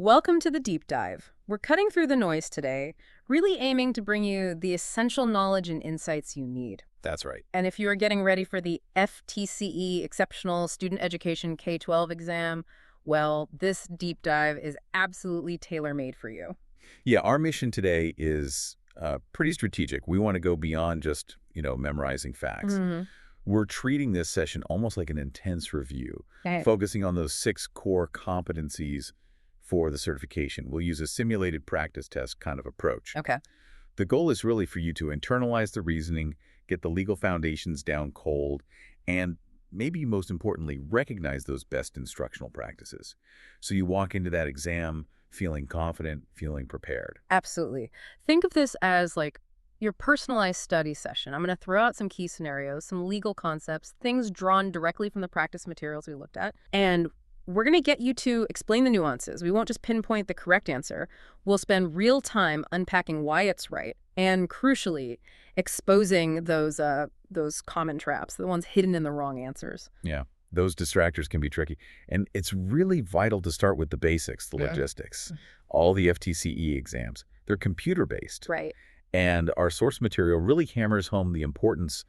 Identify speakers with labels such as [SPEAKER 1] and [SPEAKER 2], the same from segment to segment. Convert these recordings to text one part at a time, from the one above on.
[SPEAKER 1] Welcome to the deep dive. We're cutting through the noise today, really aiming to bring you the essential knowledge and insights you need.
[SPEAKER 2] That's right.
[SPEAKER 1] And if you are getting ready for the FTCE Exceptional Student Education K-12 exam, well, this deep dive is absolutely tailor-made for you.
[SPEAKER 2] Yeah, our mission today is pretty strategic. We want to go beyond just, memorizing facts. We're treating this session almost like an intense review,
[SPEAKER 1] Okay.
[SPEAKER 2] focusing on those 6 core competencies for the certification. We'll use a simulated practice test kind of approach.
[SPEAKER 1] Okay.
[SPEAKER 2] The goal is really for you to internalize the reasoning, get the legal foundations down cold, and maybe most importantly, recognize those best instructional practices. So you walk into that exam feeling confident, feeling prepared.
[SPEAKER 1] Absolutely. Think of this as like your personalized study session. I'm going to throw out some key scenarios, some legal concepts, things drawn directly from the practice materials we looked at, and we're going to get you to explain the nuances. We won't just pinpoint the correct answer. We'll spend real time unpacking why it's right and, crucially, exposing those common traps, the ones hidden in the wrong answers.
[SPEAKER 2] Yeah, those distractors can be tricky. And it's really vital to start with the basics, the
[SPEAKER 1] Yeah.
[SPEAKER 2] logistics. All the FTCE exams, they're computer-based.
[SPEAKER 1] Right.
[SPEAKER 2] And our source material really hammers home the importance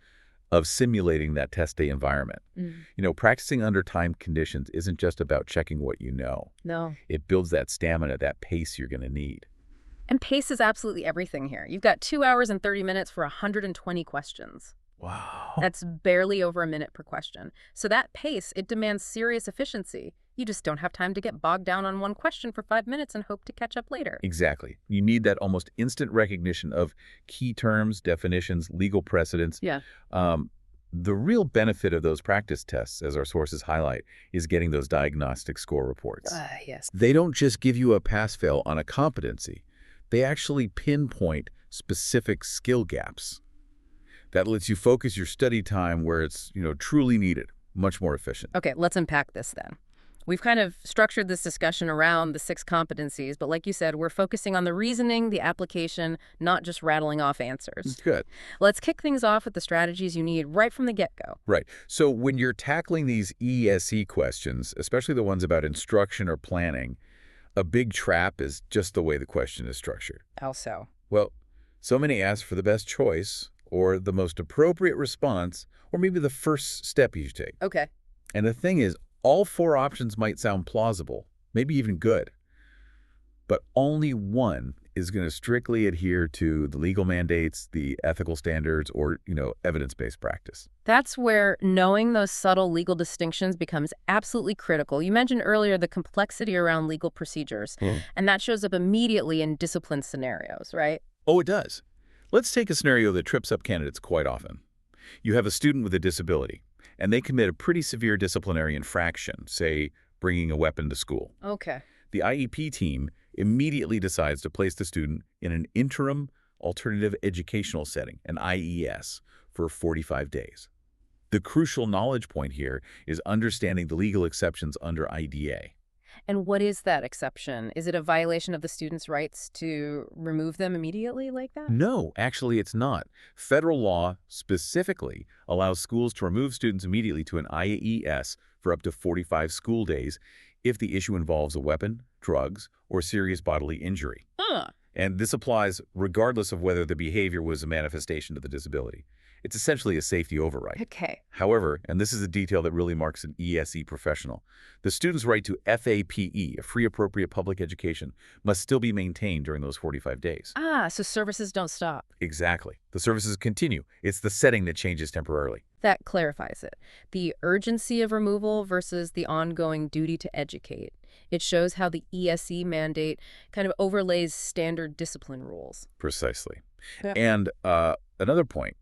[SPEAKER 2] of simulating that test day environment. Practicing under time conditions isn't just about checking what you know.
[SPEAKER 1] No.
[SPEAKER 2] It builds that stamina, that pace you're going to need.
[SPEAKER 1] And pace is absolutely everything here. You've got 2 hours and 30 minutes for 120 questions.
[SPEAKER 2] Wow.
[SPEAKER 1] That's barely over a minute per question. So that pace, it demands serious efficiency. You just don't have time to get bogged down on one question for 5 minutes and hope to catch up later.
[SPEAKER 2] Exactly. You need that almost instant recognition of key terms, definitions, legal precedents.
[SPEAKER 1] Yeah.
[SPEAKER 2] The real benefit of those practice tests, as our sources highlight, is getting those diagnostic score reports.
[SPEAKER 1] Yes.
[SPEAKER 2] They don't just give you a pass-fail on a competency. They actually pinpoint specific skill gaps. That lets you focus your study time where it's, truly needed, much more efficient.
[SPEAKER 1] Okay, let's unpack this then. We've kind of structured this discussion around the 6 competencies, but like you said, we're focusing on the reasoning, the application, not just rattling off answers.
[SPEAKER 2] Good.
[SPEAKER 1] Let's kick things off with the strategies you need right from the get-go.
[SPEAKER 2] Right. So when you're tackling these ESE questions, especially the ones about instruction or planning, a big trap is just the way the question is structured.
[SPEAKER 1] How so?
[SPEAKER 2] Well, so many ask for the best choice or the most appropriate response or maybe the first step you should take.
[SPEAKER 1] Okay.
[SPEAKER 2] And the thing is, all 4 options might sound plausible, maybe even good, but only one is going to strictly adhere to the legal mandates, the ethical standards, or, evidence-based practice.
[SPEAKER 1] That's where knowing those subtle legal distinctions becomes absolutely critical. You mentioned earlier the complexity around legal procedures, and that shows up immediately in discipline scenarios, right?
[SPEAKER 2] Oh, it does. Let's take a scenario that trips up candidates quite often. You have a student with a disability, and they commit a pretty severe disciplinary infraction, say bringing a weapon to school.
[SPEAKER 1] Okay.
[SPEAKER 2] The IEP team immediately decides to place the student in an interim alternative educational setting, an IES, for 45 days. The crucial knowledge point here is understanding the legal exceptions under IDA.
[SPEAKER 1] And what is that exception? Is it a violation of the student's rights to remove them immediately like that?
[SPEAKER 2] No, actually it's not. Federal law specifically allows schools to remove students immediately to an IES for up to 45 school days if the issue involves a weapon, drugs, or serious bodily injury. And this applies regardless of whether the behavior was a manifestation of the disability. It's essentially a safety override.
[SPEAKER 1] Okay.
[SPEAKER 2] However, and this is a detail that really marks an ESE professional, the student's right to FAPE, a free appropriate public education, must still be maintained during those 45 days.
[SPEAKER 1] So services don't stop.
[SPEAKER 2] Exactly. The services continue. It's the setting that changes temporarily.
[SPEAKER 1] That clarifies it. The urgency of removal versus the ongoing duty to educate. It shows how the ESE mandate kind of overlays standard discipline rules.
[SPEAKER 2] Precisely.
[SPEAKER 1] Yeah.
[SPEAKER 2] And another point,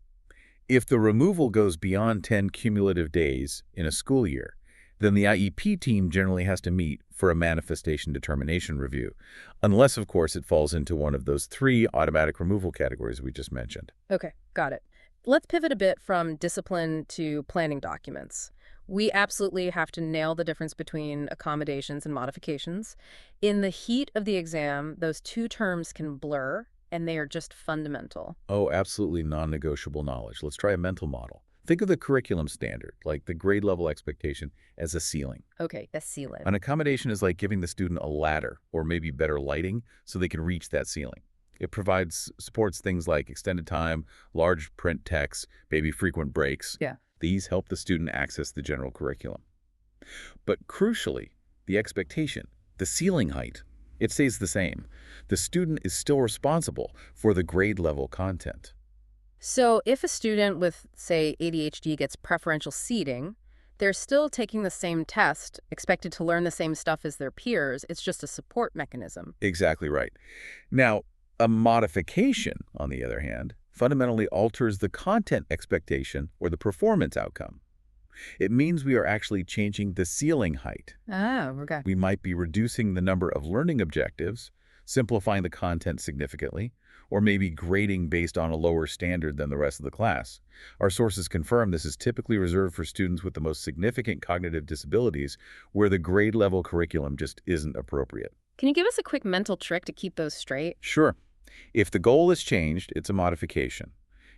[SPEAKER 2] if the removal goes beyond 10 cumulative days in a school year, then the IEP team generally has to meet for a manifestation determination review, unless, of course, it falls into one of those 3 automatic removal categories we just mentioned.
[SPEAKER 1] Okay, got it. Let's pivot a bit from discipline to planning documents. We absolutely have to nail the difference between accommodations and modifications. In the heat of the exam, those 2 terms can blur, and they are just fundamental.
[SPEAKER 2] Oh, absolutely non-negotiable knowledge. Let's try a mental model. Think of the curriculum standard, like the grade level expectation, as a ceiling.
[SPEAKER 1] Okay, the ceiling.
[SPEAKER 2] An accommodation is like giving the student a ladder or maybe better lighting so they can reach that ceiling. It supports things like extended time, large print text, maybe frequent breaks.
[SPEAKER 1] Yeah.
[SPEAKER 2] These help the student access the general curriculum. But crucially, the expectation, the ceiling height, it stays the same. The student is still responsible for the grade level content.
[SPEAKER 1] So if a student with, say, ADHD gets preferential seating, they're still taking the same test, expected to learn the same stuff as their peers. It's just a support mechanism.
[SPEAKER 2] Exactly right. Now, a modification, on the other hand, fundamentally alters the content expectation or the performance outcome. It means we are actually changing the ceiling height.
[SPEAKER 1] Oh, okay.
[SPEAKER 2] We might be reducing the number of learning objectives, simplifying the content significantly, or maybe grading based on a lower standard than the rest of the class. Our sources confirm this is typically reserved for students with the most significant cognitive disabilities where the grade-level curriculum just isn't appropriate.
[SPEAKER 1] Can you give us a quick mental trick to keep those straight?
[SPEAKER 2] Sure. If the goal is changed, it's a modification.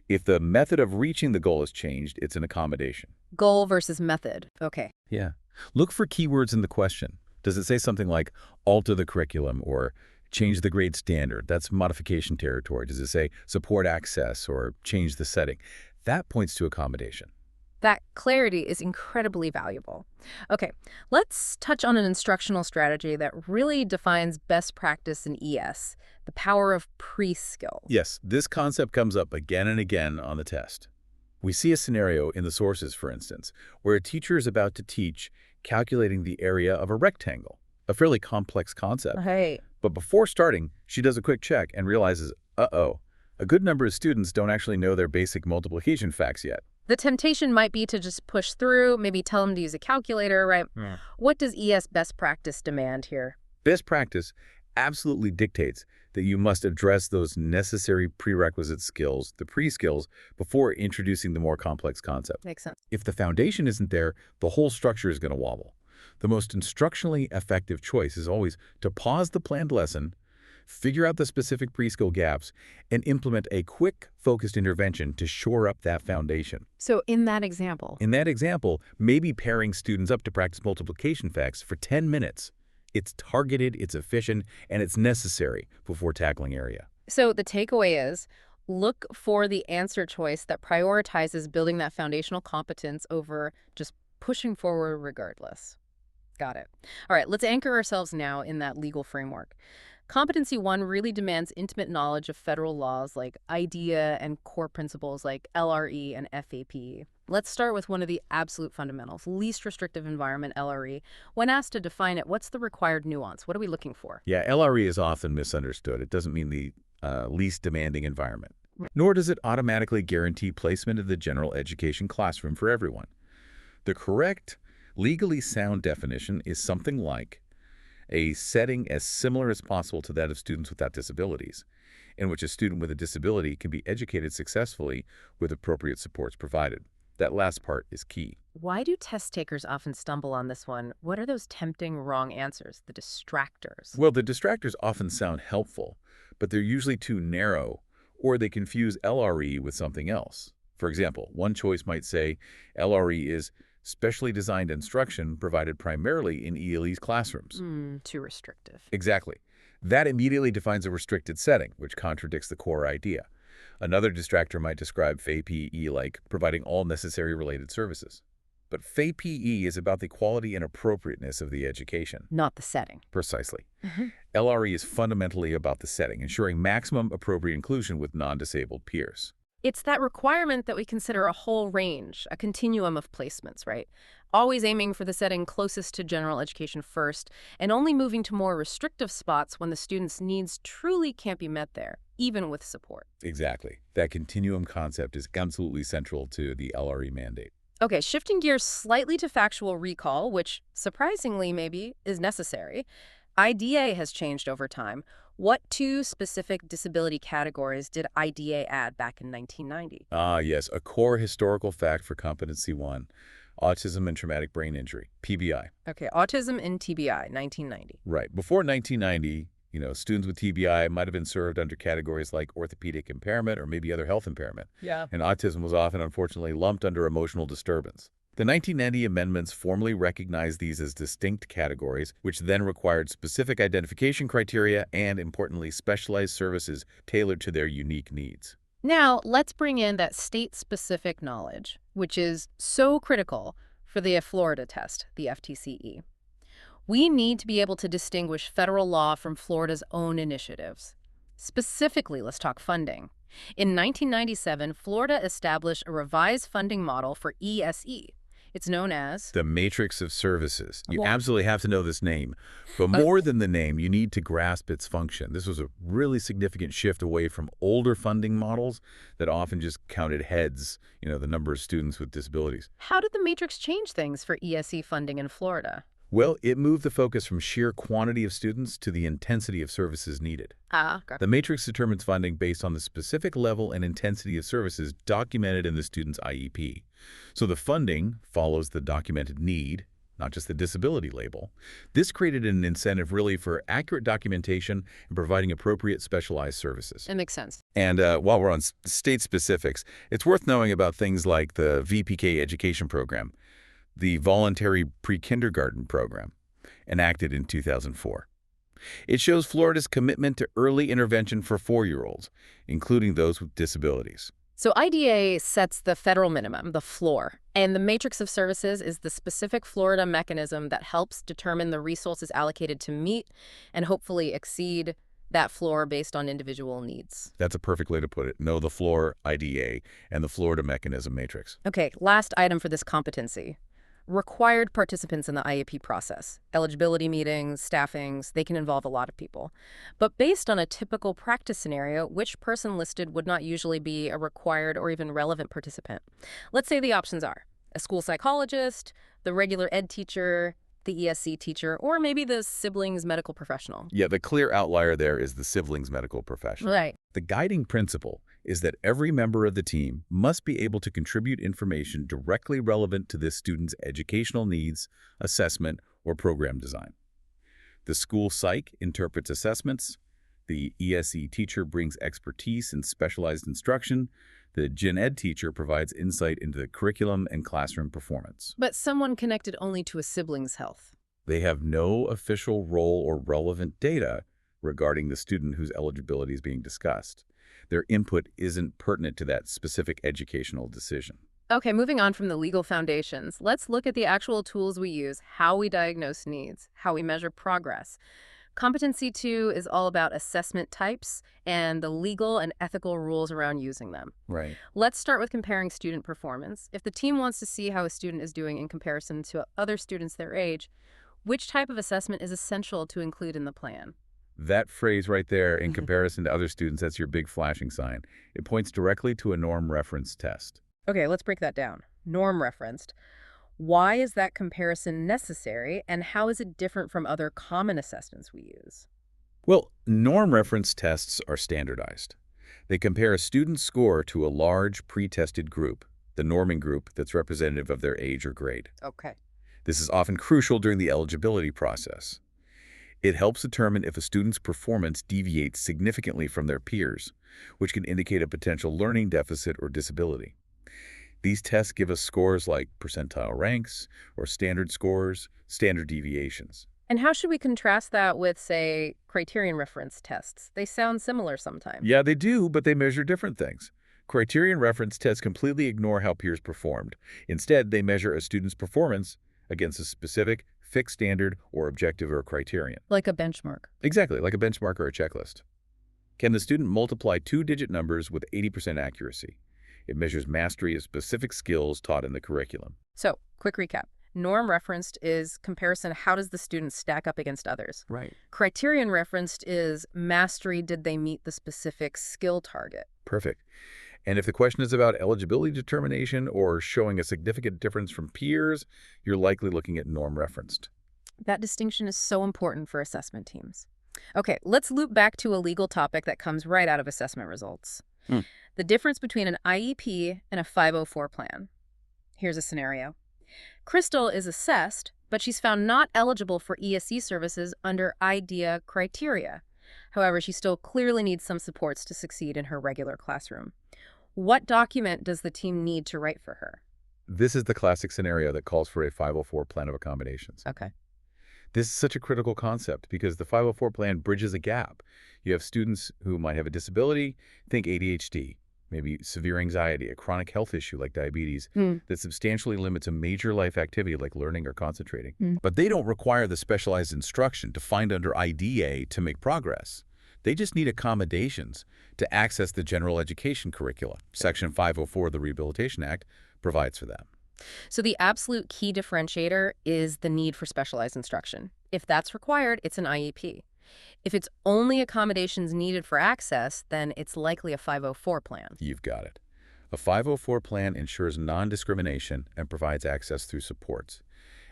[SPEAKER 2] If the method of reaching the goal is changed, it's an accommodation.
[SPEAKER 1] Goal versus method. Okay.
[SPEAKER 2] Yeah. Look for keywords in the question. Does it say something like alter the curriculum or change the grade standard? That's modification territory. Does it say support access or change the setting? That points to accommodation.
[SPEAKER 1] That clarity is incredibly valuable. Okay, let's touch on an instructional strategy that really defines best practice in ES, the power of pre-skill.
[SPEAKER 2] Yes, this concept comes up again and again on the test. We see a scenario in the sources, for instance, where a teacher is about to teach calculating the area of a rectangle, a fairly complex concept.
[SPEAKER 1] Hey.
[SPEAKER 2] But before starting, she does a quick check and realizes, uh-oh, a good number of students don't actually know their basic multiplication facts yet.
[SPEAKER 1] The temptation might be to just push through, maybe tell them to use a calculator, right?
[SPEAKER 2] Yeah.
[SPEAKER 1] What does ES best practice demand here?
[SPEAKER 2] Best practice absolutely dictates that you must address those necessary prerequisite skills, the pre-skills, before introducing the more complex concept.
[SPEAKER 1] Makes sense.
[SPEAKER 2] If the foundation isn't there, the whole structure is going to wobble. The most instructionally effective choice is always to pause the planned lesson, figure out the specific pre-skill gaps, and implement a quick, focused intervention to shore up that foundation.
[SPEAKER 1] So in that example,
[SPEAKER 2] maybe pairing students up to practice multiplication facts for 10 minutes. It's targeted, it's efficient, and it's necessary before tackling area.
[SPEAKER 1] So the takeaway is, look for the answer choice that prioritizes building that foundational competence over just pushing forward regardless. Got it. All right, let's anchor ourselves now in that legal framework. Competency 1 really demands intimate knowledge of federal laws like IDEA and core principles like LRE and FAPE. Let's start with one of the absolute fundamentals, least restrictive environment, LRE. When asked to define it, what's the required nuance? What are we looking for?
[SPEAKER 2] Yeah, LRE is often misunderstood. It doesn't mean the least demanding environment, nor does it automatically guarantee placement in the general education classroom for everyone. The correct, legally sound definition is something like a setting as similar as possible to that of students without disabilities, in which a student with a disability can be educated successfully with appropriate supports provided. That last part is key.
[SPEAKER 1] Why do test takers often stumble on this one? What are those tempting wrong answers, the distractors?
[SPEAKER 2] Well, the distractors often sound helpful, but they're usually too narrow, or they confuse LRE with something else. For example, one choice might say LRE is specially designed instruction provided primarily in ELE's classrooms.
[SPEAKER 1] Too restrictive.
[SPEAKER 2] Exactly. That immediately defines a restricted setting, which contradicts the core idea. Another distractor might describe FAPE like providing all necessary related services. But FAPE is about the quality and appropriateness of the education.
[SPEAKER 1] Not the setting.
[SPEAKER 2] Precisely. LRE is fundamentally about the setting, ensuring maximum appropriate inclusion with non-disabled peers.
[SPEAKER 1] It's that requirement that we consider a whole range, a continuum of placements, right? Always aiming for the setting closest to general education first, and only moving to more restrictive spots when the student's needs truly can't be met there, even with support.
[SPEAKER 2] Exactly. That continuum concept is absolutely central to the LRE mandate.
[SPEAKER 1] Okay, shifting gears slightly to factual recall, which surprisingly maybe is necessary. IDEA has changed over time. What two specific disability categories did IDEA add back in 1990?
[SPEAKER 2] Yes, a core historical fact for Competency 1, autism and traumatic brain injury, PBI.
[SPEAKER 1] Okay, autism and TBI, 1990.
[SPEAKER 2] Right. Before 1990, Students with TBI might have been served under categories like orthopedic impairment or maybe other health impairment.
[SPEAKER 1] Yeah.
[SPEAKER 2] And autism was often, unfortunately, lumped under emotional disturbance. The 1990 amendments formally recognized these as distinct categories, which then required specific identification criteria and, importantly, specialized services tailored to their unique needs.
[SPEAKER 1] Now, let's bring in that state-specific knowledge, which is so critical for the Florida test, the FTCE. We need to be able to distinguish federal law from Florida's own initiatives. Specifically, let's talk funding. In 1997, Florida established a revised funding model for ESE. It's known as
[SPEAKER 2] The matrix of services. You
[SPEAKER 1] Well-
[SPEAKER 2] absolutely have to know this name. But more than the name, you need to grasp its function. This was a really significant shift away from older funding models that often just counted heads, the number of students with disabilities.
[SPEAKER 1] How did the matrix change things for ESE funding in Florida?
[SPEAKER 2] Well, it moved the focus from sheer quantity of students to the intensity of services needed.
[SPEAKER 1] Got
[SPEAKER 2] The matrix determines funding based on the specific level and intensity of services documented in the student's IEP. So the funding follows the documented need, not just the disability label. This created an incentive really for accurate documentation and providing appropriate specialized services.
[SPEAKER 1] It makes sense.
[SPEAKER 2] And while we're on state specifics, it's worth knowing about things like the VPK education program, the voluntary pre-kindergarten program, enacted in 2004. It shows Florida's commitment to early intervention for 4-year-olds, including those with disabilities.
[SPEAKER 1] So IDA sets the federal minimum, the floor, and the matrix of services is the specific Florida mechanism that helps determine the resources allocated to meet and hopefully exceed that floor based on individual needs.
[SPEAKER 2] That's a perfect way to put it. Know the floor, IDA, and the Florida mechanism matrix.
[SPEAKER 1] Okay, last item for this competency. Required participants in the IEP process. Eligibility meetings, staffings, they can involve a lot of people. But based on a typical practice scenario, which person listed would not usually be a required or even relevant participant? Let's say the options are a school psychologist, the regular ed teacher, the ESC teacher, or maybe the siblings medical professional.
[SPEAKER 2] Yeah, the clear outlier there is the siblings medical professional.
[SPEAKER 1] Right.
[SPEAKER 2] The guiding principle is that every member of the team must be able to contribute information directly relevant to this student's educational needs, assessment, or program design. The school psych interprets assessments, the ESE teacher brings expertise in specialized instruction, the gen ed teacher provides insight into the curriculum and classroom performance.
[SPEAKER 1] But someone connected only to a sibling's health.
[SPEAKER 2] They have no official role or relevant data regarding the student whose eligibility is being discussed. Their input isn't pertinent to that specific educational decision.
[SPEAKER 1] Okay, moving on from the legal foundations, let's look at the actual tools we use, how we diagnose needs, how we measure progress. Competency 2 is all about assessment types and the legal and ethical rules around using them.
[SPEAKER 2] Right.
[SPEAKER 1] Let's start with comparing student performance. If the team wants to see how a student is doing in comparison to other students their age, which type of assessment is essential to include in the plan?
[SPEAKER 2] That phrase right there, in comparison to other students, that's your big flashing sign. It points directly to a norm reference test.
[SPEAKER 1] Okay, let's break that down. Norm referenced. Why is that comparison necessary, and how is it different from other common assessments we use?
[SPEAKER 2] Well, norm reference tests are standardized. They compare a student's score to a large pre-tested group, the norming group that's representative of their age or grade.
[SPEAKER 1] Okay.
[SPEAKER 2] This is often crucial during the eligibility process. It helps determine if a student's performance deviates significantly from their peers, which can indicate a potential learning deficit or disability. These tests give us scores like percentile ranks or standard scores, standard deviations.
[SPEAKER 1] And how should we contrast that with, say, criterion reference tests? They sound similar sometimes.
[SPEAKER 2] Yeah, they do, but they measure different things. Criterion reference tests completely ignore how peers performed. Instead, they measure a student's performance against a specific, fixed standard or objective or criterion.
[SPEAKER 1] Like a benchmark.
[SPEAKER 2] Exactly, like a benchmark or a checklist. Can the student multiply 2-digit numbers with 80% accuracy? It measures mastery of specific skills taught in the curriculum.
[SPEAKER 1] So, quick recap. Norm referenced is comparison, how does the student stack up against others?
[SPEAKER 2] Right.
[SPEAKER 1] Criterion referenced is mastery, did they meet the specific skill target?
[SPEAKER 2] Perfect. And if the question is about eligibility determination or showing a significant difference from peers, you're likely looking at norm referenced.
[SPEAKER 1] That distinction is so important for assessment teams. Okay, let's loop back to a legal topic that comes right out of assessment results. The difference between an IEP and a 504 plan. Here's a scenario. Crystal is assessed, but she's found not eligible for ESE services under IDEA criteria. However, she still clearly needs some supports to succeed in her regular classroom. What document does the team need to write for her?
[SPEAKER 2] This is the classic scenario that calls for a 504 plan of accommodations.
[SPEAKER 1] Okay.
[SPEAKER 2] This is such a critical concept because the 504 plan bridges a gap. You have students who might have a disability, think ADHD, maybe severe anxiety, a chronic health issue like diabetes, that substantially limits a major life activity like learning or concentrating. But they don't require the specialized instruction to find under IDEA to make progress. They just need accommodations to access the general education curricula. Section 504 of the Rehabilitation Act provides for that.
[SPEAKER 1] So the absolute key differentiator is the need for specialized instruction. If that's required, it's an IEP. If it's only accommodations needed for access, then it's likely a 504 plan.
[SPEAKER 2] You've got it. A 504 plan ensures non-discrimination and provides access through supports.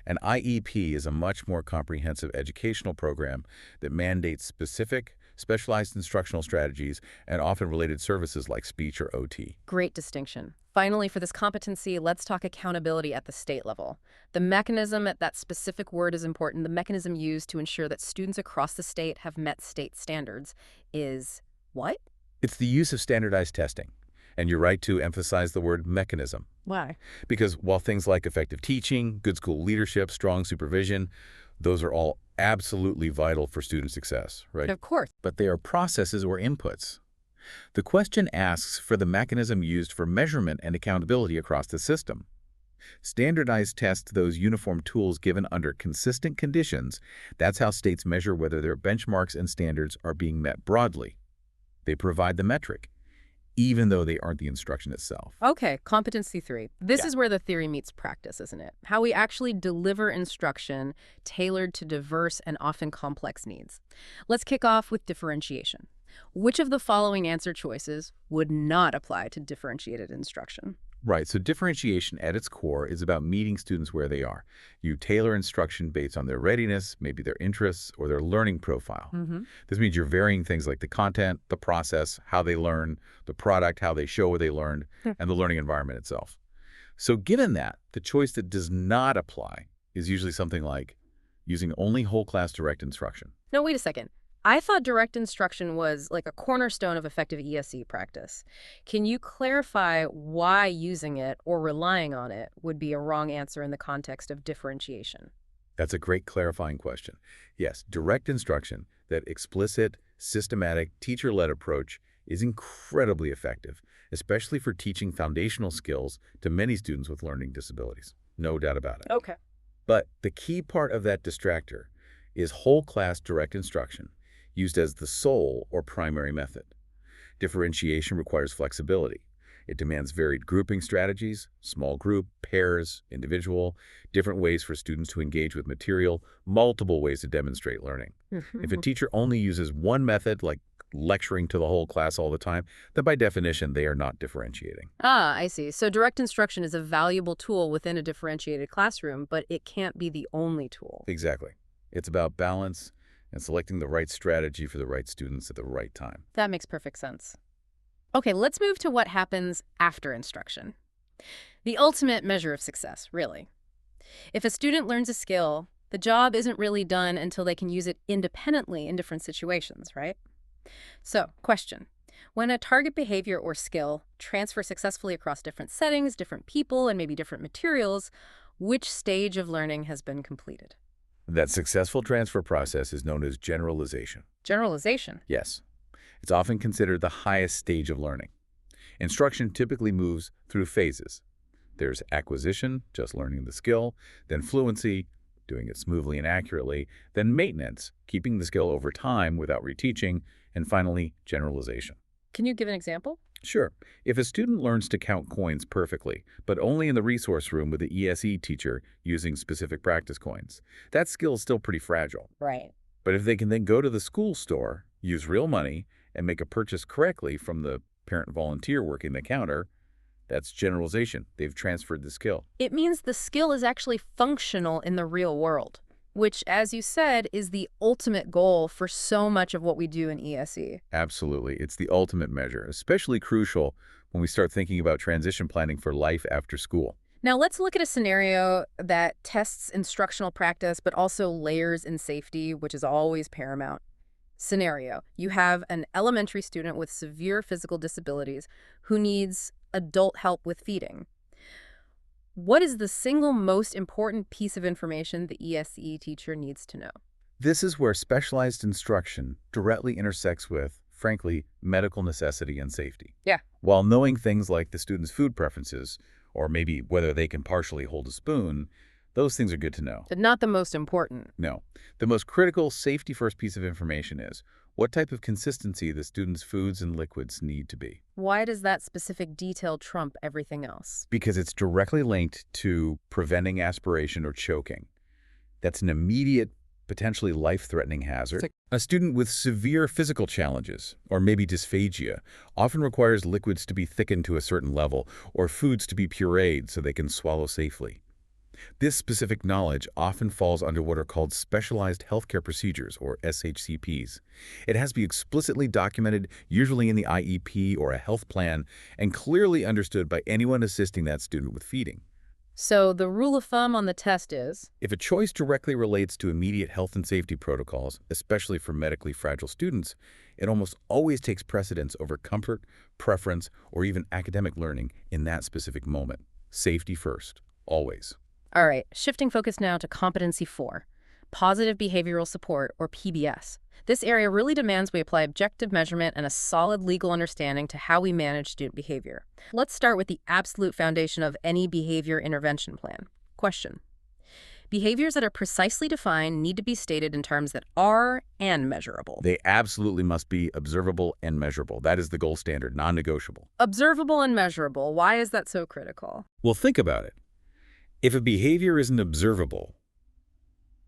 [SPEAKER 2] An IEP is a much more comprehensive educational program that mandates specific, specialized instructional strategies and often related services like speech or OT.
[SPEAKER 1] Great distinction. Finally, for this competency, let's talk accountability at the state level. The mechanism, that specific word is important, the mechanism used to ensure that students across the state have met state standards is what?
[SPEAKER 2] It's the use of standardized testing. And you're right to emphasize the word mechanism.
[SPEAKER 1] Why?
[SPEAKER 2] Because while things like effective teaching, good school leadership, strong supervision, those are all absolutely vital for student success, right?
[SPEAKER 1] Of course.
[SPEAKER 2] But they are processes or inputs. The question asks for the mechanism used for measurement and accountability across the system. Standardized tests those uniform tools given under consistent conditions. That's how states measure whether their benchmarks and standards are being met broadly. They provide the metric, even though they aren't the instruction itself.
[SPEAKER 1] Okay, competency 3. This is where the theory meets practice, isn't it? How we actually deliver instruction tailored to diverse and often complex needs. Let's kick off with differentiation. Which of the following answer choices would not apply to differentiated instruction?
[SPEAKER 2] Right, so differentiation at its core is about meeting students where they are. You tailor instruction based on their readiness, maybe their interests, or their learning profile. This means you're varying things like the content, the process, how they learn, the product, how they show what they learned, and the learning environment itself. So given that, the choice that does not apply is usually something like using only whole class direct instruction.
[SPEAKER 1] No, wait a second. I thought direct instruction was like a cornerstone of effective ESE practice. Can you clarify why using it or relying on it would be a wrong answer in the context of differentiation?
[SPEAKER 2] That's a great clarifying question. Yes, direct instruction, that explicit, systematic, teacher-led approach is incredibly effective, especially for teaching foundational skills to many students with learning disabilities. No doubt about it.
[SPEAKER 1] Okay.
[SPEAKER 2] But the key part of that distractor is whole class direct instruction, used as the sole or primary method. Differentiation requires flexibility. It demands varied grouping strategies, small group, pairs, individual, different ways for students to engage with material, multiple ways to demonstrate learning. If a teacher only uses one method, like lecturing to the whole class all the time, then by definition, they are not differentiating.
[SPEAKER 1] Ah, I see. So direct instruction is a valuable tool within a differentiated classroom, but it can't be the only tool.
[SPEAKER 2] Exactly. It's about balance and selecting the right strategy for the right students at the right time.
[SPEAKER 1] That makes perfect sense. Okay, let's move to what happens after instruction. The ultimate measure of success, really. If a student learns a skill, the job isn't really done until they can use it independently in different situations, right? So, question. When a target behavior or skill transfers successfully across different settings, different people, and maybe different materials, which stage of learning has been completed?
[SPEAKER 2] That successful transfer process is known as generalization.
[SPEAKER 1] Generalization.
[SPEAKER 2] Yes. It's often considered the highest stage of learning. Instruction typically moves through phases. There's acquisition, just learning the skill, then fluency, doing it smoothly and accurately, then maintenance, keeping the skill over time without reteaching, and finally, generalization.
[SPEAKER 1] Can you give an example?
[SPEAKER 2] Sure. If a student learns to count coins perfectly, but only in the resource room with the ESE teacher using specific practice coins, that skill is still pretty fragile.
[SPEAKER 1] Right.
[SPEAKER 2] But if they can then go to the school store, use real money, and make a purchase correctly from the parent volunteer working the counter, that's generalization. They've transferred the skill.
[SPEAKER 1] It means the skill is actually functional in the real world, which, as you said, is the ultimate goal for so much of what we do in ESE.
[SPEAKER 2] Absolutely. It's the ultimate measure, especially crucial when we start thinking about transition planning for life after school.
[SPEAKER 1] Now let's look at a scenario that tests instructional practice, but also layers in safety, which is always paramount. Scenario: you have an elementary student with severe physical disabilities who needs adult help with feeding. What is the single most important piece of information the ESE teacher needs to know?
[SPEAKER 2] This is where specialized instruction directly intersects with, frankly, medical necessity and safety.
[SPEAKER 1] Yeah.
[SPEAKER 2] While knowing things like the student's food preferences, or maybe whether they can partially hold a spoon, those things are good to know.
[SPEAKER 1] But not the most important.
[SPEAKER 2] No. The most critical safety-first piece of information is what type of consistency the student's foods and liquids need to be.
[SPEAKER 1] Why does that specific detail trump everything else?
[SPEAKER 2] Because it's directly linked to preventing aspiration or choking. That's an immediate, potentially life-threatening hazard. A student with severe physical challenges, or maybe dysphagia, often requires liquids to be thickened to a certain level or foods to be pureed so they can swallow safely. This specific knowledge often falls under what are called Specialized Healthcare Procedures, or SHCPs. It has to be explicitly documented, usually in the IEP or a health plan, and clearly understood by anyone assisting that student with feeding.
[SPEAKER 1] So the rule of thumb on the test is,
[SPEAKER 2] If a choice directly relates to immediate health and safety protocols, especially for medically fragile students, it almost always takes precedence over comfort, preference, or even academic learning in that specific moment. Safety first, always.
[SPEAKER 1] all right, shifting focus now to competency 4, positive behavioral support, or PBS. This area really demands we apply objective measurement and a solid legal understanding to how we manage student behavior. Let's start with the absolute foundation of any behavior intervention plan. Question: behaviors that are precisely defined need to be stated in terms that are and measurable.
[SPEAKER 2] They absolutely must be observable and measurable. That is the gold standard, non-negotiable.
[SPEAKER 1] Observable and measurable. Why is that so critical?
[SPEAKER 2] Well, think about it. If a behavior isn't observable,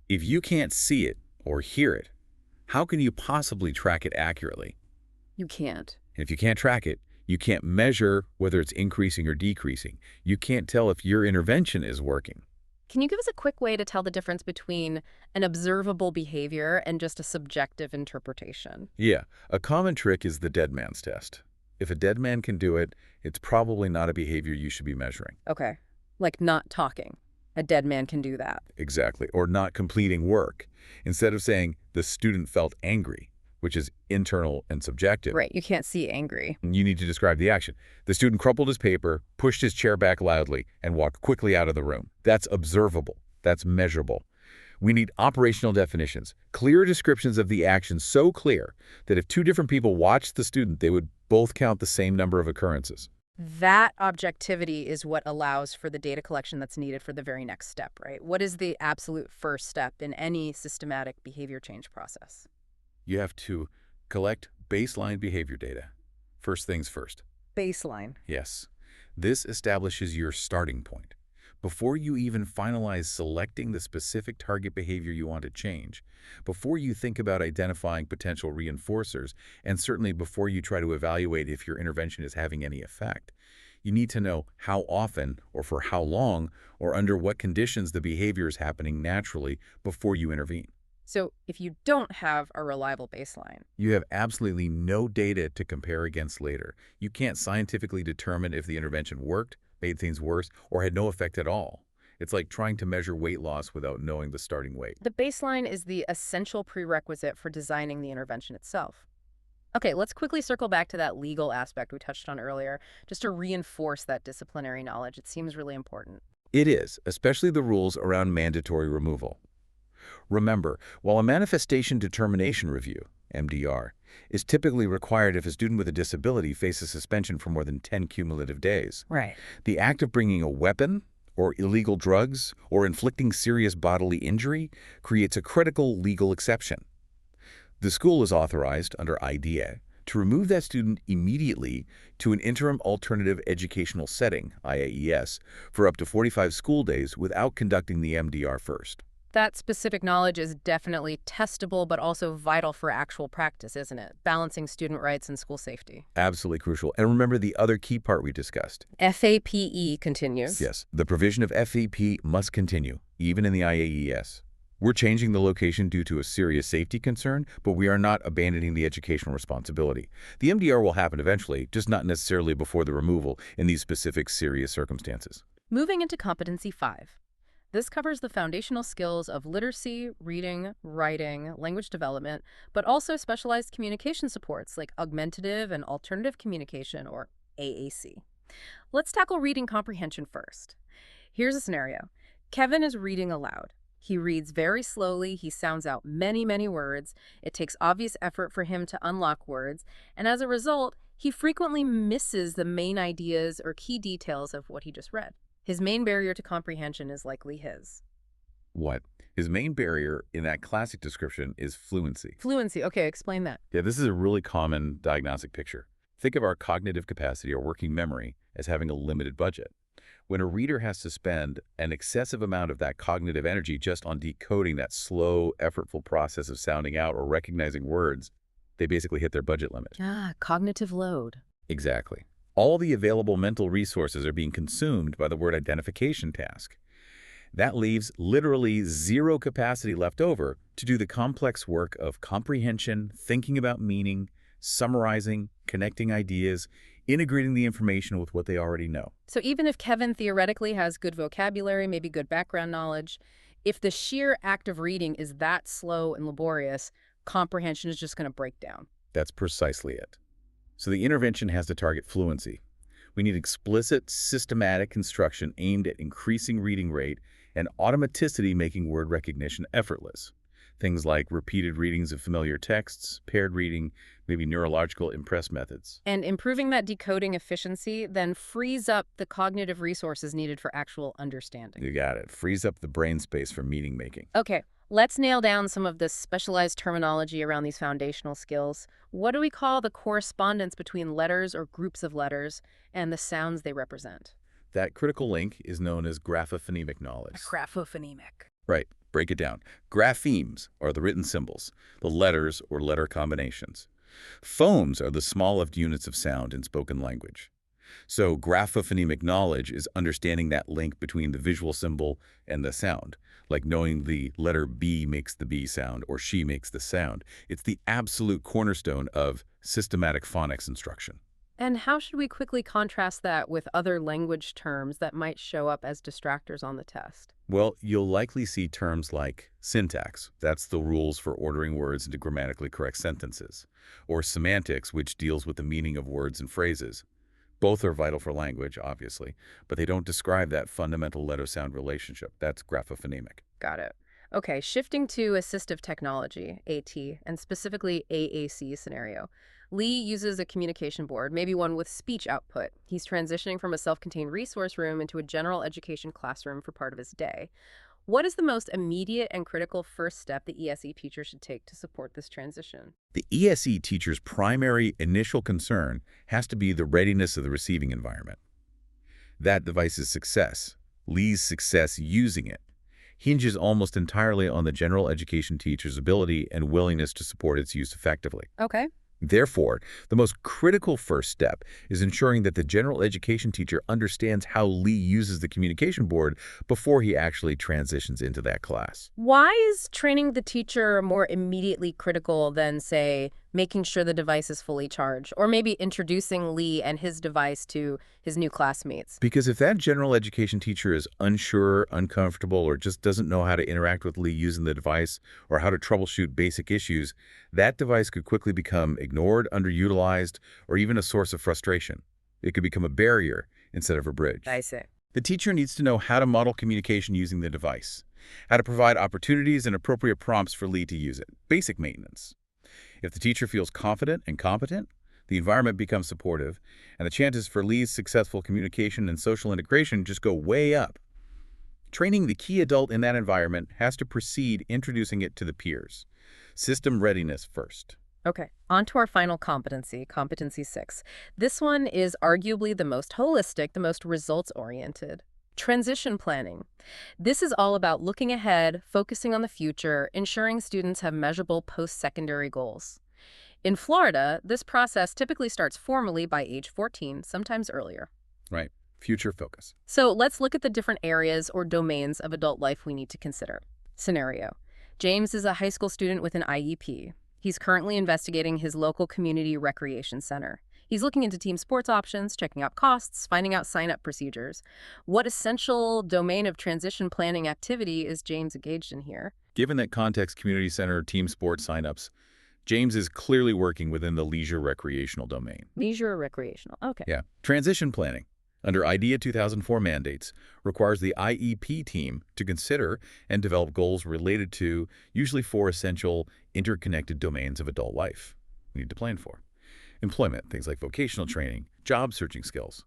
[SPEAKER 2] if you can't see it or hear it, how can you possibly track it accurately?
[SPEAKER 1] You can't.
[SPEAKER 2] And if you can't track it, you can't measure whether it's increasing or decreasing. You can't tell if your intervention is working.
[SPEAKER 1] Can you give us a quick way to tell the difference between an observable behavior and just a subjective interpretation?
[SPEAKER 2] Yeah, a common trick is the dead man's test. If a dead man can do it, it's probably not a behavior you should be measuring.
[SPEAKER 1] Okay. Like not talking. A dead man can do that.
[SPEAKER 2] Exactly. Or not completing work. Instead of saying the student felt angry, which is internal and subjective.
[SPEAKER 1] Right. You can't see angry.
[SPEAKER 2] You need to describe the action. The student crumpled his paper, pushed his chair back loudly, and walked quickly out of the room. That's observable. That's measurable. We need operational definitions, clear descriptions of the action so clear that if two different people watched the student, they would both count the same number of occurrences.
[SPEAKER 1] That objectivity is what allows for the data collection that's needed for the very next step, right? What is the absolute first step in any systematic behavior change process?
[SPEAKER 2] You have to collect baseline behavior data. First things first.
[SPEAKER 1] Baseline.
[SPEAKER 2] Yes. This establishes your starting point. Before you even finalize selecting the specific target behavior you want to change, before you think about identifying potential reinforcers, and certainly before you try to evaluate if your intervention is having any effect, you need to know how often or for how long or under what conditions the behavior is happening naturally before you intervene.
[SPEAKER 1] So if you don't have a reliable baseline,
[SPEAKER 2] You have absolutely no data to compare against later. You can't scientifically determine if the intervention worked, made things worse, or had no effect at all. It's like trying to measure weight loss without knowing the starting weight.
[SPEAKER 1] the baseline is the essential prerequisite for designing the intervention itself. Okay, let's quickly circle back to that legal aspect we touched on earlier, just to reinforce that disciplinary knowledge. It seems really important.
[SPEAKER 2] It is, especially the rules around mandatory removal. Remember, while a manifestation determination review, MDR, is typically required if a student with a disability faces suspension for more than 10 cumulative days,
[SPEAKER 1] Right.
[SPEAKER 2] the act of bringing a weapon or illegal drugs or inflicting serious bodily injury creates a critical legal exception. The school is authorized under IDEA to remove that student immediately to an interim alternative educational setting, IAES, for up to 45 school days without conducting the MDR first.
[SPEAKER 1] That specific knowledge is definitely testable, but also vital for actual practice, isn't it? Balancing student rights and school safety.
[SPEAKER 2] Absolutely crucial. And remember the other key part we discussed.
[SPEAKER 1] FAPE continues.
[SPEAKER 2] Yes, the provision of FAP must continue, even in the IAES. We're changing the location due to a serious safety concern, but we are not abandoning the educational responsibility. The MDR will happen eventually, just not necessarily before the removal in these specific serious circumstances.
[SPEAKER 1] Moving into competency 5, This covers the foundational skills of literacy, reading, writing, language development, but also specialized communication supports like augmentative and alternative communication, or AAC. Let's tackle reading comprehension first. Here's a scenario. Kevin is reading aloud. He reads very slowly, he sounds out many, many words. It takes obvious effort for him to unlock words, and as a result, he frequently misses the main ideas or key details of what he just read. His main barrier to comprehension is likely his.
[SPEAKER 2] What? His main barrier in that classic description is fluency.
[SPEAKER 1] Fluency. Okay, explain that.
[SPEAKER 2] Yeah, this is a really common diagnostic picture. Think of our cognitive capacity or working memory as having a limited budget. When a reader has to spend an excessive amount of that cognitive energy just on decoding that slow, effortful process of sounding out or recognizing words, they basically hit their budget limit.
[SPEAKER 1] Cognitive load.
[SPEAKER 2] Exactly. All the available mental resources are being consumed by the word identification task. That leaves literally zero capacity left over to do the complex work of comprehension, thinking about meaning, summarizing, connecting ideas, integrating the information with what they already know.
[SPEAKER 1] So even if Kevin theoretically has good vocabulary, maybe good background knowledge, if the sheer act of reading is that slow and laborious, comprehension is just going to break down.
[SPEAKER 2] That's precisely it. So the intervention has to target fluency. We need explicit, systematic instruction aimed at increasing reading rate and automaticity, making word recognition effortless. Things like repeated readings of familiar texts, paired reading, maybe neurological impress methods.
[SPEAKER 1] And improving that decoding efficiency then frees up the cognitive resources needed for actual understanding.
[SPEAKER 2] You got it. Frees up the brain space for meaning making.
[SPEAKER 1] Okay, let's nail down some of the specialized terminology around these foundational skills. What do we call the correspondence between letters or groups of letters and the sounds they represent?
[SPEAKER 2] That critical link is known as graphophonemic knowledge.
[SPEAKER 1] Graphophonemic.
[SPEAKER 2] Right. Break it down. Graphemes are the written symbols, the letters or letter combinations. Phones are the smallest units of sound in spoken language. So graphophonemic knowledge is understanding that link between the visual symbol and the sound, like knowing the letter B makes the B sound or she makes the sound. It's the absolute cornerstone of systematic phonics instruction.
[SPEAKER 1] And how should we quickly contrast that with other language terms that might show up as distractors on the test?
[SPEAKER 2] Well, you'll likely see terms like syntax, that's the rules for ordering words into grammatically correct sentences, or semantics, which deals with the meaning of words and phrases. Both are vital for language, obviously, but they don't describe that fundamental letter-sound relationship. That's graphophonemic.
[SPEAKER 1] Got it. Okay, shifting to assistive technology, AT, and specifically AAC scenario. Lee uses a communication board, maybe one with speech output. He's transitioning from a self-contained resource room into a general education classroom for part of his day. What is the most immediate and critical first step the ESE teacher should take to support this transition?
[SPEAKER 2] The ESE teacher's primary initial concern has to be the readiness of the receiving environment. That device's success, Lee's success using it, hinges almost entirely on the general education teacher's ability and willingness to support its use effectively.
[SPEAKER 1] Okay.
[SPEAKER 2] Therefore, the most critical first step is ensuring that the general education teacher understands how Lee uses the communication board before he actually transitions into that class.
[SPEAKER 1] Why is training the teacher more immediately critical than, say, making sure the device is fully charged, or maybe introducing Lee and his device to his new classmates?
[SPEAKER 2] Because if that general education teacher is unsure, uncomfortable, or just doesn't know how to interact with Lee using the device or how to troubleshoot basic issues, that device could quickly become ignored, underutilized, or even a source of frustration. It could become a barrier instead of a bridge.
[SPEAKER 1] I see.
[SPEAKER 2] The teacher needs to know how to model communication using the device, how to provide opportunities and appropriate prompts for Lee to use it. Basic maintenance. If the teacher feels confident and competent, the environment becomes supportive, and the chances for Lee's successful communication and social integration just go way up. Training the key adult in that environment has to precede introducing it to the peers. System readiness first.
[SPEAKER 1] Okay, on to our final competency, competency 6. This one is arguably the most holistic, the most results-oriented. Transition planning. This is all about looking ahead, focusing on the future, ensuring students have measurable post-secondary goals. In Florida, this process typically starts formally by age 14, sometimes earlier.
[SPEAKER 2] Right. Future focus.
[SPEAKER 1] So let's look at the different areas or domains of adult life we need to consider. Scenario. James is a high school student with an IEP. He's currently investigating his local community recreation center. He's looking into team sports options, checking out costs, finding out sign-up procedures. What essential domain of transition planning activity is James engaged in here?
[SPEAKER 2] Given that context community center team sports signups, James is clearly working within the leisure recreational domain.
[SPEAKER 1] Leisure or recreational. Okay.
[SPEAKER 2] Yeah. Transition planning, under IDEA 2004 mandates, requires the IEP team to consider and develop goals related to usually 4 essential interconnected domains of adult life we need to plan for. Employment, things like vocational training, job searching skills.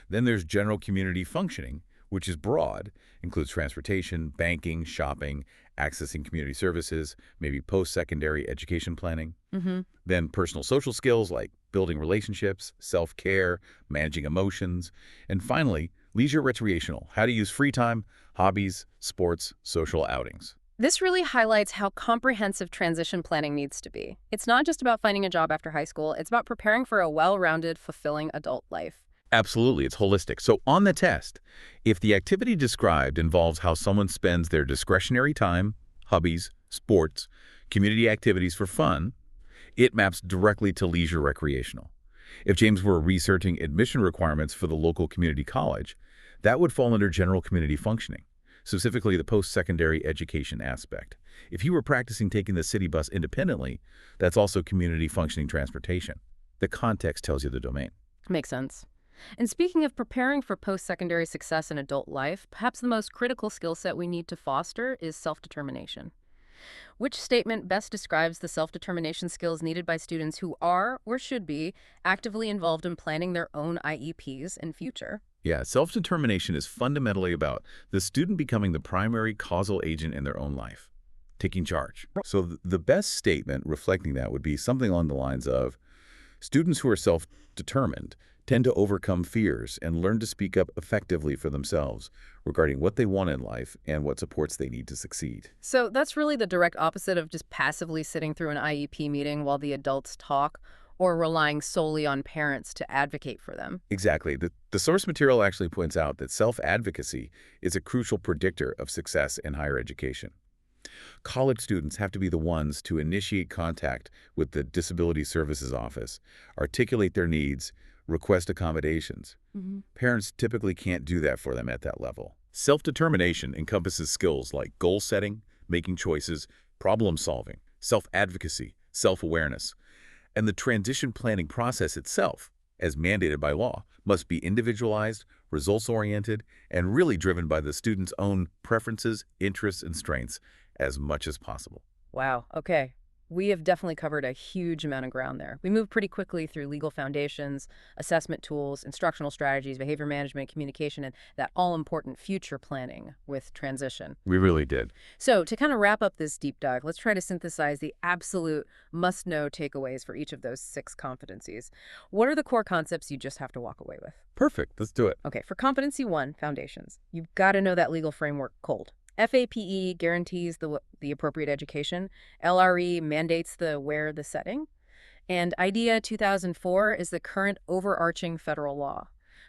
[SPEAKER 2] Then there's general community functioning, which is broad, includes transportation, banking, shopping, accessing community services, maybe post-secondary education planning.
[SPEAKER 1] Mm-hmm.
[SPEAKER 2] Then personal social skills like building relationships, self-care, managing emotions. And finally, leisure recreational, how to use free time, hobbies, sports, social outings.
[SPEAKER 1] This really highlights how comprehensive transition planning needs to be. It's not just about finding a job after high school, it's about preparing for a well-rounded, fulfilling adult life.
[SPEAKER 2] Absolutely, it's holistic. So on the test, if the activity described involves how someone spends their discretionary time, hobbies, sports, community activities for fun, it maps directly to leisure recreational. If James were researching admission requirements for the local community college, that would fall under general community functioning, specifically the post-secondary education aspect. If he were practicing taking the city bus independently, that's also community functioning transportation. The context tells you the domain.
[SPEAKER 1] Makes sense. And speaking of preparing for post-secondary success in adult life, perhaps the most critical skill set we need to foster is self-determination. Which statement best describes the self-determination skills needed by students who are, or should be, actively involved in planning their own IEPs and future?
[SPEAKER 2] Yeah, self-determination is fundamentally about the student becoming the primary causal agent in their own life, taking charge. So the best statement reflecting that would be something along the lines of, students who are self-determined tend to overcome fears and learn to speak up effectively for themselves regarding what they want in life and what supports they need to succeed.
[SPEAKER 1] So that's really the direct opposite of just passively sitting through an IEP meeting while the adults talk or relying solely on parents to advocate for them.
[SPEAKER 2] Exactly. The source material actually points out that self-advocacy is a crucial predictor of success in higher education. College students have to be the ones to initiate contact with the Disability Services Office, articulate their needs, request accommodations. Parents typically can't do that for them at that level. Self-determination encompasses skills like goal setting, making choices, problem solving, self-advocacy, self-awareness. And the transition planning process itself, as mandated by law, must be individualized, results-oriented, and really driven by the student's own preferences, interests, and strengths as much as possible.
[SPEAKER 1] Wow, okay. We have definitely covered a huge amount of ground there. We moved pretty quickly through legal foundations, assessment tools, instructional strategies, behavior management, communication, and that all-important future planning with transition.
[SPEAKER 2] We really did.
[SPEAKER 1] So to kind of wrap up this deep dive, let's try to synthesize the absolute must-know takeaways for each of those 6 competencies. What are the core concepts you just have to walk away with?
[SPEAKER 2] Perfect. Let's do it.
[SPEAKER 1] Okay, for competency 1, foundations. You've got to know that legal framework cold. FAPE guarantees the appropriate education. LRE mandates the where, the setting. And IDEA 2004 is the current overarching federal law.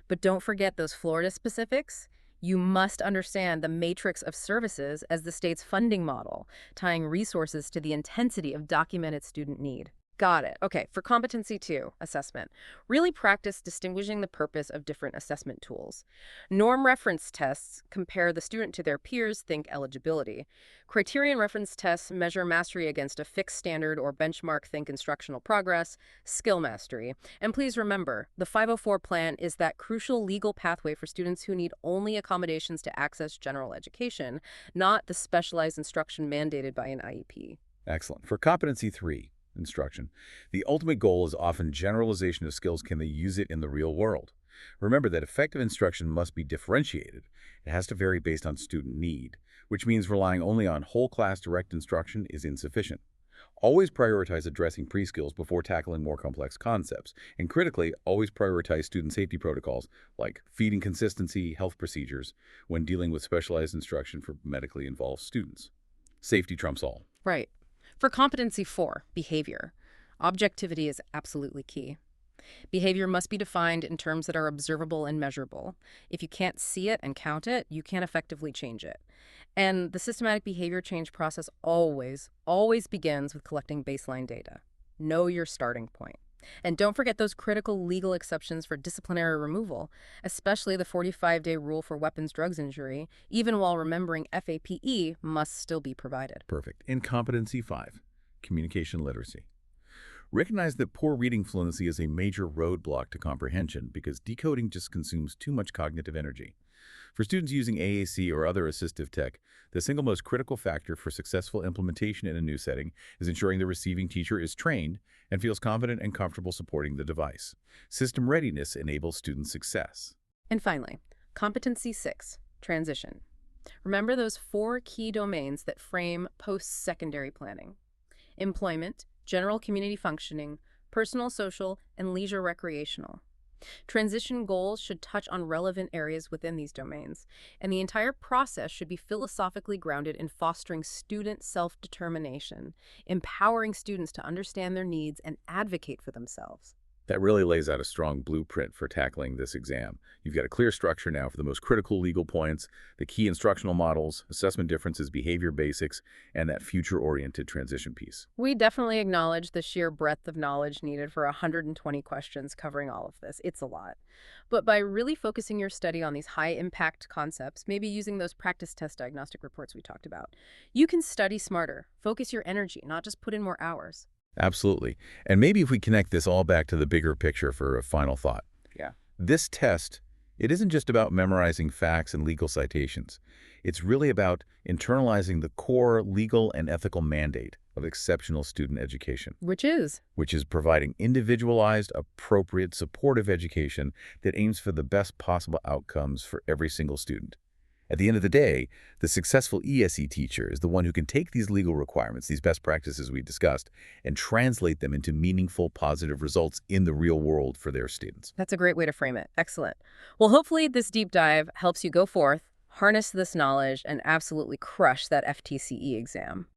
[SPEAKER 1] But don't forget those Florida specifics. You must understand the matrix of services as the state's funding model, tying resources to the intensity of documented student need. Got it. Okay, for competency 2, assessment. Really practice distinguishing the purpose of different assessment tools. Norm reference tests compare the student to their peers, think eligibility. Criterion reference tests measure mastery against a fixed standard or benchmark, think instructional progress, skill mastery. And please remember, the 504 plan is that crucial legal pathway for students who need only accommodations to access general education, not the specialized instruction mandated by an IEP.
[SPEAKER 2] Excellent. For competency 3, instruction, the ultimate goal is often generalization of skills. Can they use it in the real world? Remember that effective instruction must be differentiated. It has to vary based on student need, which means relying only on whole class direct instruction is insufficient. Always prioritize addressing pre-skills before tackling more complex concepts. And critically, always prioritize student safety protocols like feeding consistency, health procedures when dealing with specialized instruction for medically involved students. Safety trumps all.
[SPEAKER 1] Right. For competency 4, behavior. Objectivity is absolutely key. Behavior must be defined in terms that are observable and measurable. If you can't see it and count it, you can't effectively change it. And the systematic behavior change process always begins with collecting baseline data. Know your starting point. And don't forget those critical legal exceptions for disciplinary removal, especially the 45-day rule for weapons drugs injury, even while remembering FAPE must still be provided.
[SPEAKER 2] Perfect. Incompetency 5, communication literacy. Recognize that poor reading fluency is a major roadblock to comprehension because decoding just consumes too much cognitive energy. For students using AAC or other assistive tech, the single most critical factor for successful implementation in a new setting is ensuring the receiving teacher is trained and feels confident and comfortable supporting the device. System readiness enables student success.
[SPEAKER 1] And finally, competency 6, transition. Remember those 4 key domains that frame post-secondary planning: employment, general community functioning, personal social, and leisure recreational. Transition goals should touch on relevant areas within these domains, and the entire process should be philosophically grounded in fostering student self-determination, empowering students to understand their needs and advocate for themselves.
[SPEAKER 2] That really lays out a strong blueprint for tackling this exam. You've got a clear structure now for the most critical legal points, the key instructional models, assessment differences, behavior basics, and that future-oriented transition piece.
[SPEAKER 1] We definitely acknowledge the sheer breadth of knowledge needed for 120 questions covering all of this. It's a lot. But by really focusing your study on these high-impact concepts, maybe using those practice test diagnostic reports we talked about, you can study smarter, focus your energy, not just put in more hours.
[SPEAKER 2] Absolutely. And maybe if we connect this all back to the bigger picture for a final thought.
[SPEAKER 1] Yeah.
[SPEAKER 2] This test, it isn't just about memorizing facts and legal citations. It's really about internalizing the core legal and ethical mandate of exceptional student education.
[SPEAKER 1] Which is?
[SPEAKER 2] Which is providing individualized, appropriate, supportive education that aims for the best possible outcomes for every single student. At the end of the day, the successful ESE teacher is the one who can take these legal requirements, these best practices we discussed, and translate them into meaningful, positive results in the real world for their students.
[SPEAKER 1] That's a great way to frame it. Excellent. Well, hopefully this deep dive helps you go forth, harness this knowledge, and absolutely crush that FTCE exam.